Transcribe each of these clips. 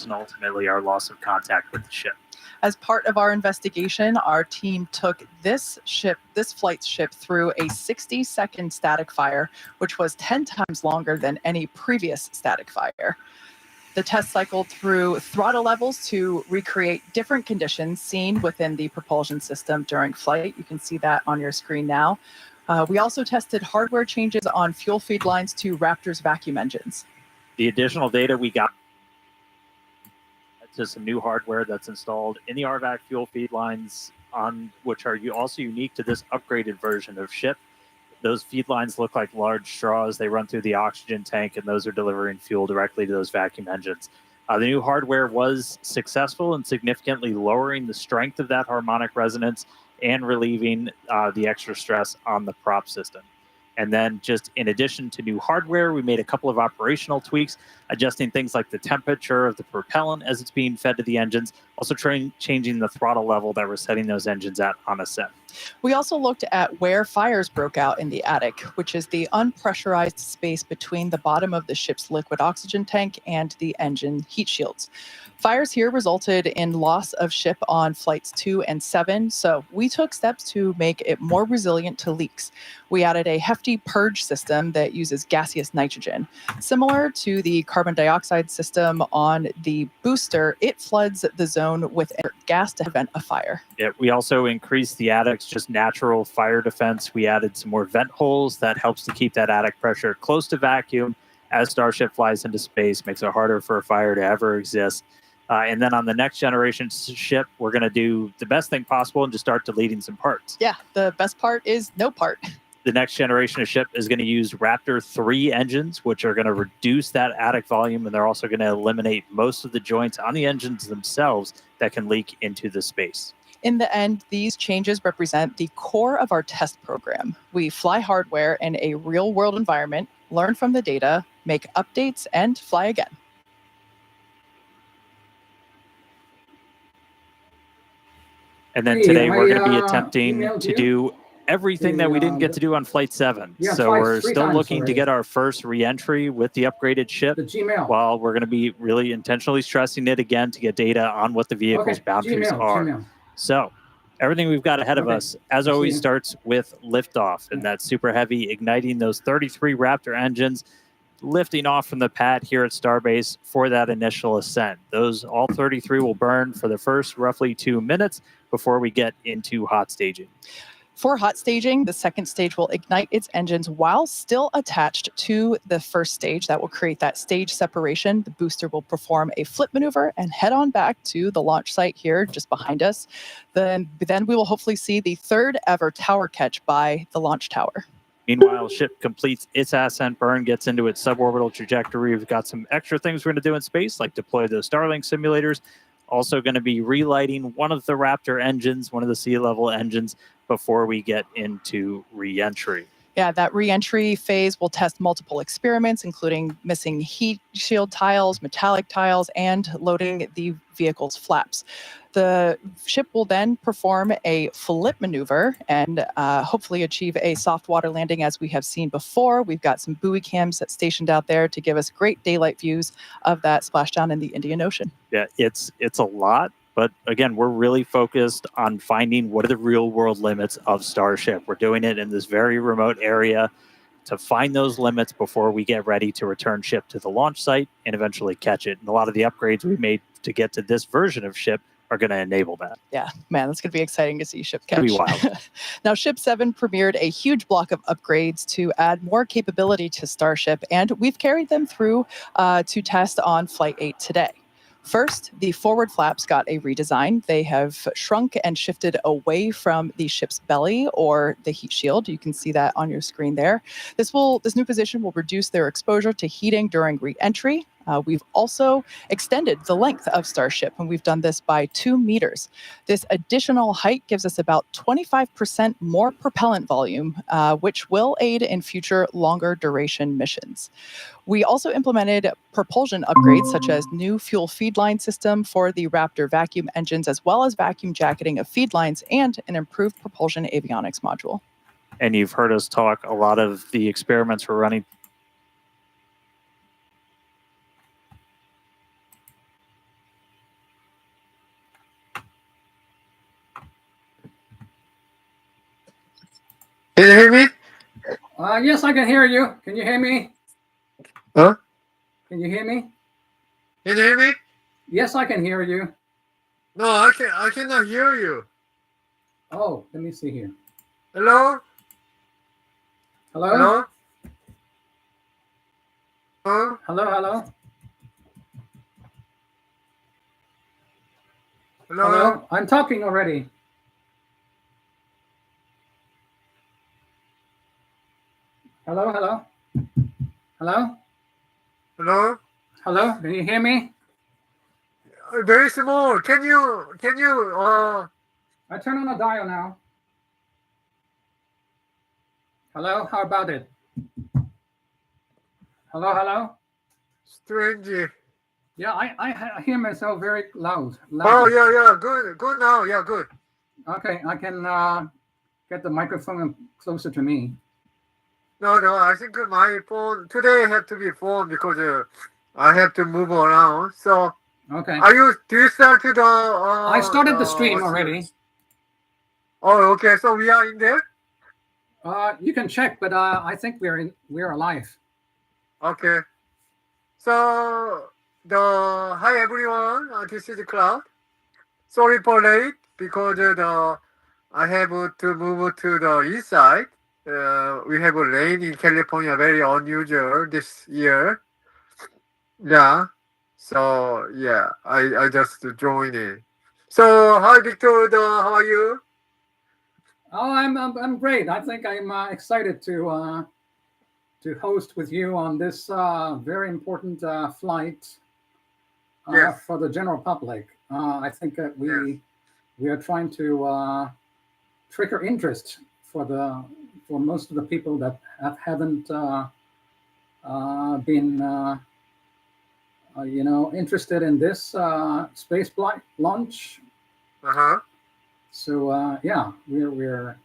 and ultimately our loss of contact with the ship. As part of our investigation, our team took this flight's ship through a 60-second static fire, which was 10 times longer than any previous static fire. The test cycled through throttle levels to recreate different conditions seen within the propulsion system during flight. You can see that on your screen now. We also tested hardware changes on fuel feed lines to Raptor's vacuum engines. The additional data we got to some new hardware that's installed in the RVAC fuel feed lines, which are also unique to this upgraded version of ship. Those feed lines look like large straws. They run through the oxygen tank, and those are delivering fuel directly to those vacuum engines. The new hardware was successful in significantly lowering the strength of that harmonic resonance and relieving the extra stress on the prop system. And then just in addition to new hardware, we made a couple of operational tweaks, adjusting things like the temperature of the propellant as it's being fed to the engines, also changing the throttle level that we're setting those engines at on a set. We also looked at where fires broke out in the attic, which is the unpressurized space between the bottom of the ship's liquid oxygen tank and the engine heat shields. Fires here resulted in loss of ship on flights 2 and 7, so we took steps to make it more resilient to leaks. We added a hefty purge system that uses gaseous nitrogen. Similar to the carbon dioxide system on the booster, it floods the zone with gas to prevent a fire. Yeah, we also increased the attic's just natural fire defense. We added some more vent holes that helps to keep that attic pressure close to vacuum as Starship flies into space, makes it harder for a fire to ever exist. And then on the next generation ship, we're going to do the best thing possible and just start deleting some parts. Yeah, the best part is no part. The next generation of ship is going to use Raptor 3 engines, which are going to reduce that attic volume, and they're also going to eliminate most of the joints on the engines themselves that can leak into the space. In the end, these changes represent the core of our test program. We fly hardware in a real-world environment, learn from the data, make updates, and fly again. And then today we're going to be attempting to do everything that we didn't get to do on Flight 7. Yeah, so we're still times looking already. to get our first re-entry with the upgraded ship, while we're going to be really intentionally stressing it again to get data on what the vehicle's boundaries are. So everything we've got ahead of us, as always, starts with liftoff, and that's super heavy, igniting those 33 Raptor engines, lifting off from the pad here at Starbase for that initial ascent. All 33 will burn for the first roughly 2 minutes before we get into hot staging. For hot staging, the second stage will ignite its engines while still attached to the first stage. That will create that stage separation. The booster will perform a flip maneuver and head on back to the launch site here just behind us. Then we will hopefully see the third ever tower catch by the launch tower. Meanwhile, ship completes its ascent burn, gets into its suborbital trajectory. We've got some extra things we're going to do in space, like deploy those Starlink simulators. Also going to be relighting one of the Raptor engines, one of the sea-level engines, before we get into re-entry. Yeah, that re-entry phase will test multiple experiments, including missing heat shield tiles, metallic tiles, and loading the vehicle's flaps. The ship will then perform a flip maneuver and hopefully achieve a soft water landing as we have seen before. We've got some buoy cams stationed out there to give us great daylight views of that splashdown in the Indian Ocean. Yeah, it's a lot. But again, we're really focused on finding what are the real world limits of Starship. We're doing it in this very remote area to find those limits before we get ready to return ship to the launch site and eventually catch it. And a lot of the upgrades we made to get to this version of ship are going to enable that. Yeah, man, that's going to be exciting to see ship catch. It's going to be wild. Now, Ship 7 premiered a huge block of upgrades to add more capability to Starship, and we've carried them through to test on Flight 8 today. First, the forward flaps got a redesign. They have shrunk and shifted away from the ship's belly or the heat shield. You can see that on your screen there. This new position will reduce their exposure to heating during re-entry. We've also extended the length of Starship, and we've done this by 2 meters. This additional height gives us about 25% more propellant volume, which will aid in future longer duration missions. We also implemented propulsion upgrades, such as new fuel feed line system for the Raptor vacuum engines, as well as vacuum jacketing of feed lines and an improved propulsion avionics module. And you've heard us talk a lot of the experiments we're running. Can you hear me? Yes, I can hear you. Can you hear me? Huh? Can you hear me? Can you hear me? Yes, I can hear you. No, I cannot hear you. Oh, let me see here. Hello? Hello? Hello? Hello? Hello, hello. Hello? Hello? I'm talking already. Hello, hello. Hello? Hello? Hello? Can you hear me? Very small. Can you I turn on the dial now. Hello? How about it? Hello, hello? strange? Yeah, I hear myself very loud. Oh yeah, good now. Yeah, good. Okay, I can get the microphone closer to me. No, I think my phone today had to be phone because I have to move around. So Okay. do you start the I started the stream already. Oh, okay. So we are in there? You can check, but I think we're alive. Okay. So hi everyone. This is Cloud. Sorry for late because I have to move to the east side. We have a rain in California, very unusual this year. Yeah. So yeah, I just joined in. So hi Victor, how are you? Oh, I'm great. I think I'm excited to host with you on this very important flight Yes. for the general public. I think that Yes. we are trying to trigger interest for most of the people that haven't been interested in this space flight launch. Uh-huh. So yeah, we're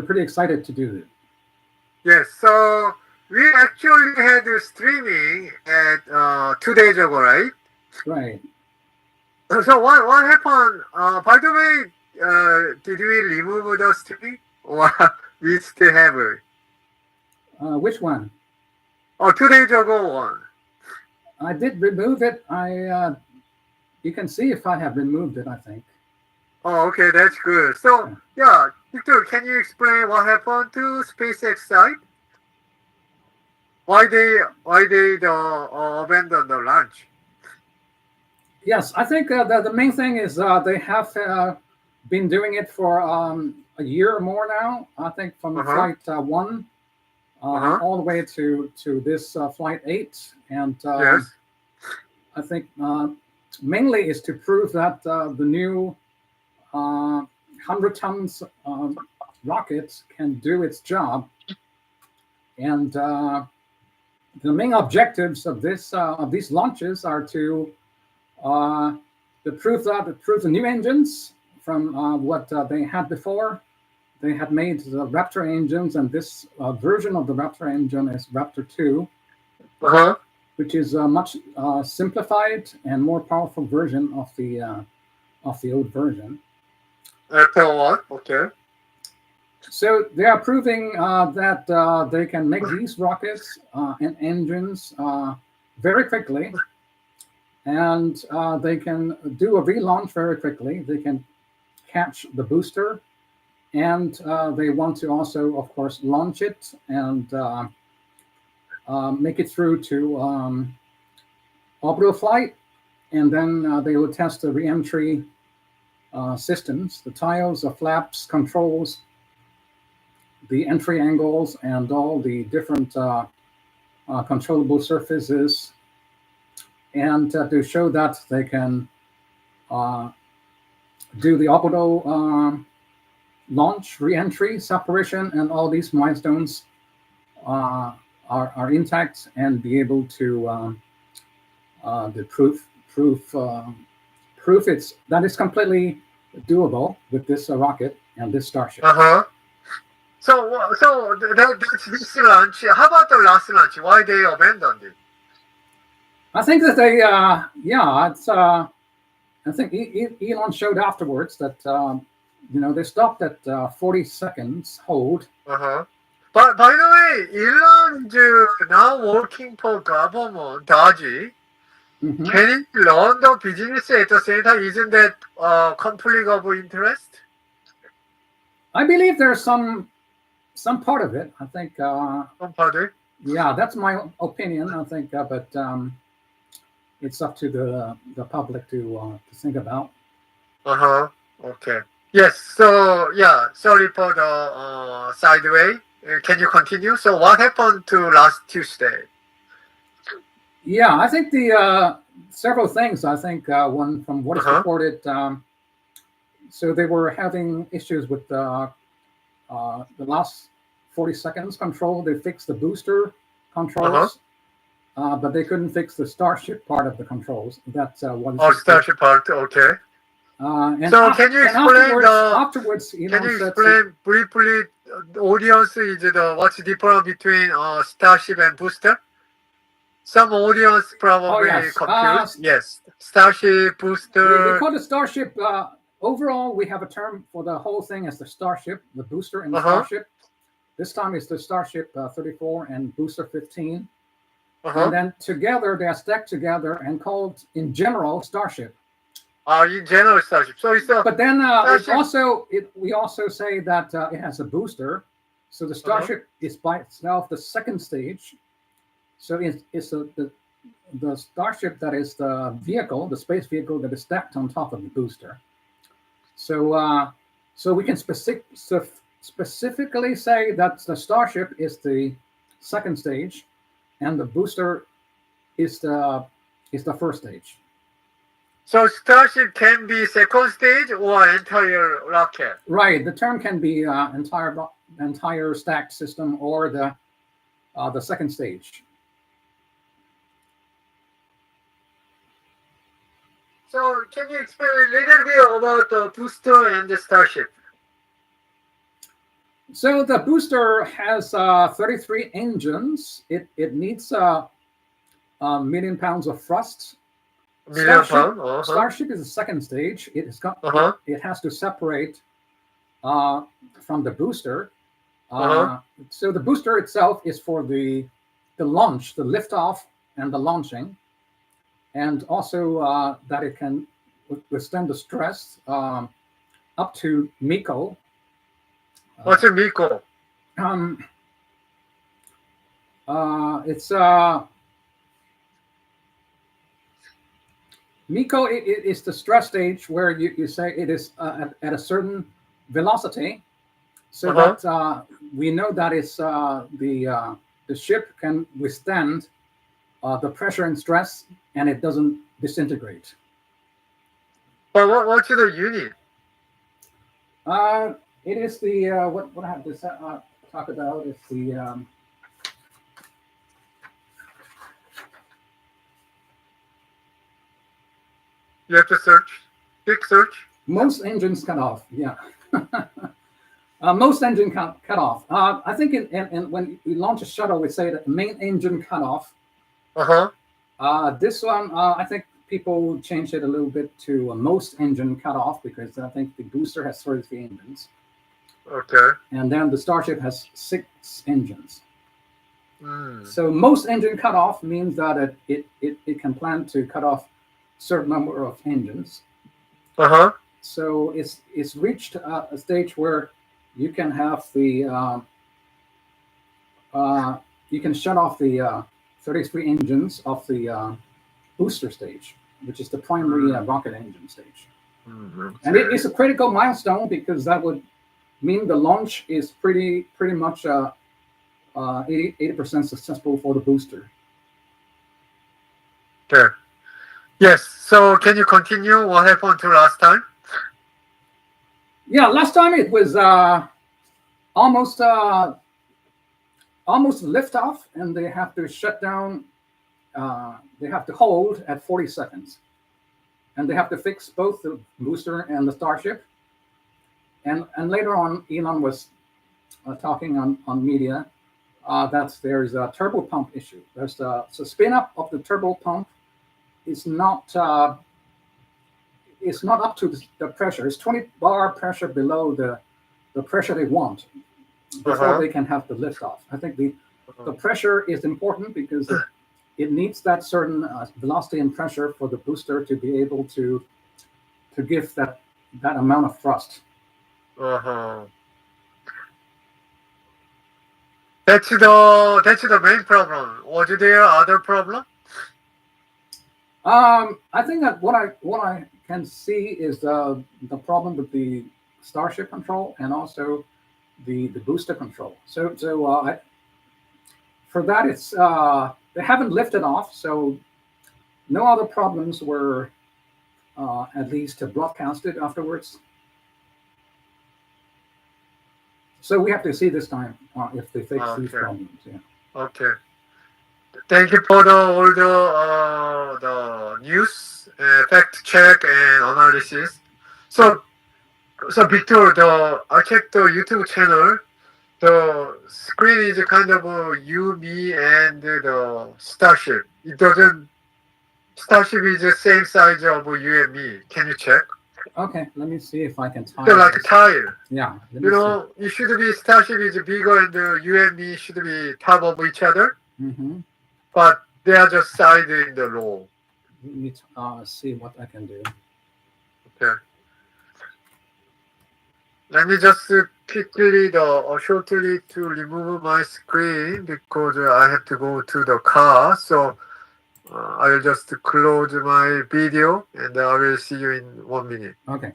pretty excited to do it. Yes. So we actually had a streaming at 2 days ago, right? Right. So what happened? By the way, did we remove the streaming? Or we still have it? Which one? Oh, 2 days ago one. I did remove it. You can see if I have removed it, I think. Oh, okay, that's good. So yeah, Victor, can you explain what happened to SpaceX side? Why they abandoned the launch? Yes, I think the main thing is they have been doing it for a year or more now. I think from Uh-huh. flight 1 Uh-huh. all the way to this flight 8, and Yes. I think mainly is to prove that the new 100 tons rocket can do its job, and the main objectives of these launches are to prove the new engines from what they had before. They had made the Raptor engines, and this version of the Raptor engine is Raptor 2, Uh-huh. which is a much simplified and more powerful version of the old version. After what? Okay. So they are proving that they can make these rockets and engines very quickly, and they can do a relaunch very quickly. They can catch the booster, and they want to also, of course, launch it and make it through to orbital flight, and then they will test the reentry systems, the tiles, the flaps, controls, the entry angles, and all the different controllable surfaces, and to show that they can do the orbital launch, reentry, separation, and all these milestones are intact, and be able to proof it's that is completely doable with this rocket and this Starship. Uh-huh. So that's this launch. How about the last launch? Why they abandoned it? I think that they, yeah, it's. I think Elon showed afterwards that they stopped at 40 seconds hold. But by the way, Elon is now working for government, does he? Mhm. Can he run the business at the same time? Isn't that conflict of interest? I believe there's some part of it. I think, Pardon? yeah, that's my opinion. I think, but it's up to the public to think about. Okay. Yes. So yeah. Sorry for the sideway. Can you continue? So what happened to last Tuesday? Yeah, I think the several things. I think one from what is reported. So they were having issues with the last 40 seconds control. They fixed the booster controls, but they couldn't fix the Starship part of the controls. That's what is. Oh, Starship part. Okay. And so can you explain afterwards, can you explain briefly the audience is what's the difference between Starship and booster? Some audience probably confused. Yes, Starship, booster. We call it Starship. Overall, we have a term for the whole thing as the Starship, the booster and the Starship. This time it's the Starship 34 and Booster 15. And then together, they are stacked together and called, in general, Starship. In general, Starship. So it's but then we also say that it has a booster. So the Starship is by itself the second stage. So it's the Starship that is the vehicle, the space vehicle that is stacked on top of the booster. So we can specifically say that the Starship is the second stage, and the booster is the first stage. So Starship can be second stage or entire rocket. Right. The term can be entire stacked system or the second stage. So can you explain a little bit about the booster and the Starship? So the booster has 33 engines. It needs a million pounds of thrust. Starship is the second stage. It has to separate from the booster. So the booster itself is for the launch, the liftoff, and the launching, and also that it can withstand the stress up to MECO. What's a MECO? It's MECO is the stress stage where you say it is at a certain velocity, so that we know that it's the ship can withstand the pressure and stress, and it doesn't disintegrate. But what's the unit? It is the what I have to talk about is the. You have to search. Quick search. Most engines cut off. Yeah. Most engine cut off. I think in when we launch a shuttle, we say that main engine cut off. This one, I think people changed it a little bit to most engine cut off because I think the booster has 33 engines. Okay. And then the Starship has 6 engines. So most engine cut off means that it can plan to cut off certain number of engines. So it's reached a stage where you can have the you can shut off the 33 engines of the booster stage, which is the primary rocket engine stage. And it is a critical milestone because that would mean the launch is pretty much 80% successful for the booster. Okay. Yes. So can you continue? What happened to last time? Yeah, last time it was almost liftoff, and they have to shut down. They have to hold at 40 seconds, and they have to fix both the booster and the Starship. And later on, Elon was talking on media that there's a turbo pump issue. So spin up of the turbo pump is not it's not up to the pressure. It's 20 bar pressure below the pressure they want before they can have the liftoff. I think the pressure is important because it needs that certain velocity and pressure for the booster to be able to give that amount of thrust. That's the main problem. Was there other problem? I think that what I can see is the problem with the Starship control and also the booster control. So for that, it's they haven't lifted off, so no other problems were at least broadcasted afterwards. So we have to see this time if they fix these problems. Yeah. Okay. Thank you for all the news, fact check and analysis. So Victor, I checked the YouTube channel. The screen is kind of you, me, and the Starship. It doesn't. Starship is the same size of you and me. Can you check? Okay, let me see if I can tie. So like a tile. Yeah. It should be Starship is bigger and you and me should be top of each other. Mm-hmm. But they are just side in the row. Let me see what I can do. Okay. Let me just quickly shortly to remove my screen because I have to go to the car. So I'll just close my video and I will see you in 1 minute. Okay.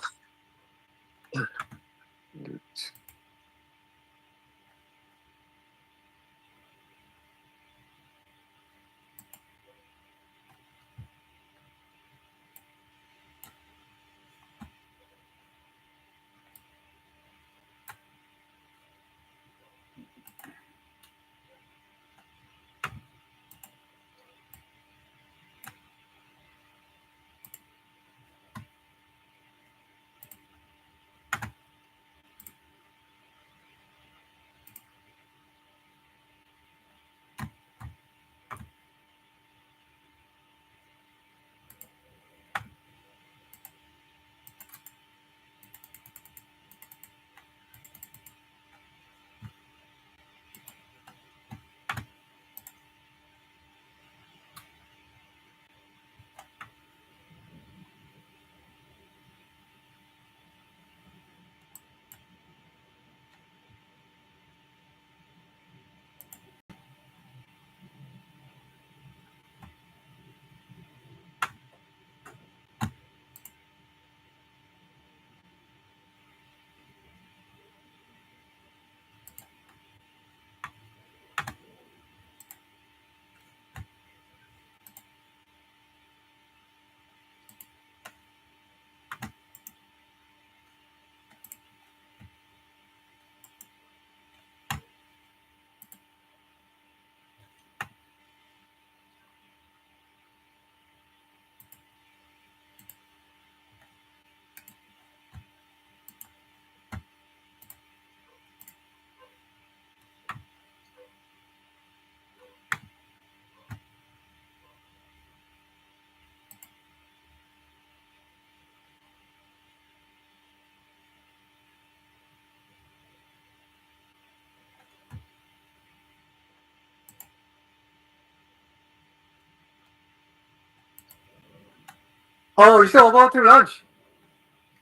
Oh, it's about to launch.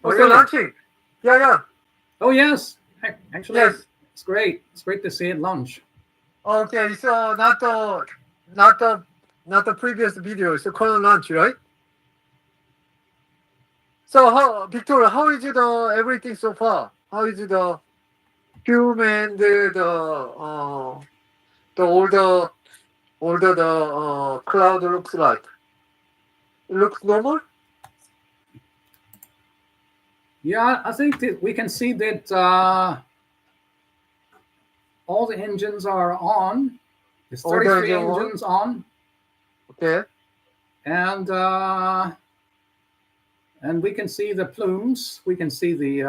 Oh, Really? so launching. Yeah. Oh yes, actually, Yes. it's great. It's great to see it launch. Okay, so not the previous video. It's a current launch, right? So how, Victor? How is everything so far? How is the fume and the older the cloud looks like? It looks normal. Yeah, I think that we can see that all the engines are on. There's All the 33 engine on? engines on, Okay. and we can see the plumes. We can see the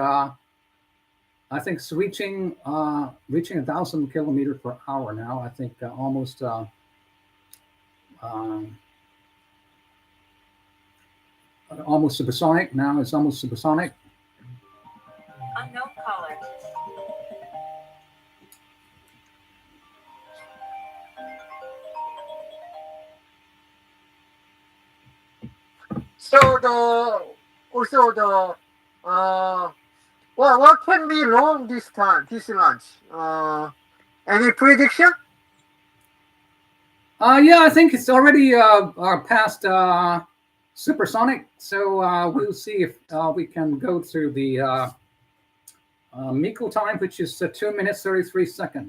I think it's reaching 1,000 kilometers per hour now. I think almost um, almost supersonic. Now it's almost supersonic. Unknown caller. So the also the what can be wrong this time this launch? Any prediction? Yeah, I think it's already past supersonic. So we'll see if we can go through the Miko time, which is 2 minutes 33 seconds.